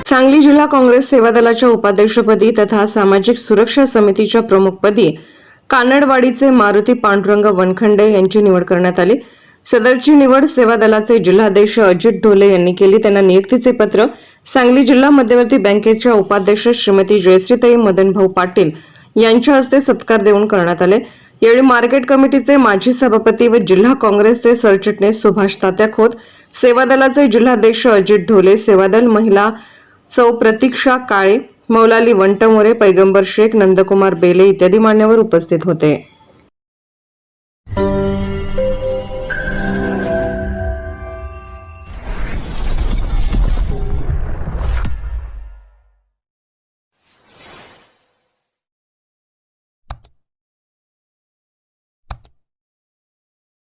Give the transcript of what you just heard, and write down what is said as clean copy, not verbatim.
सांगली जिल्हा काँग्रेस सेवा दलाच्या उपाध्यक्षपदी तथा सामाजिक सुरक्षा समितीच्या प्रमुखपदी कानडवाडीचे मारुती पांडुरंग वनखंडे यांची निवड करण्यात आली। सदरची निवड सेवा दलाचे जिल्हाध्यक्ष अजित ढोले यांनी केली। त्यांना नियुक्तीचे पत्र सांगली जिल्हा मध्यवर्ती बँकेच्या उपाध्यक्ष श्रीमती जयश्रीताई मदनभाऊ पाटील यांच्या हस्ते सत्कार देऊन करण्यात आले। यावेळी मार्केट कमिटीचे माजी सभापती व जिल्हा काँग्रेसचे सरचिटणीस सुभाष तात्या खोत, सेवा दलाचे जिल्हाध्यक्ष अजित ढोले, सेवादल महिला सौ प्रतीक्षा काळे, मौलाली वंटमोरे, पैगंबर शेख, नंदकुमार बेले इत्यादी मान्यवर उपस्थित होते।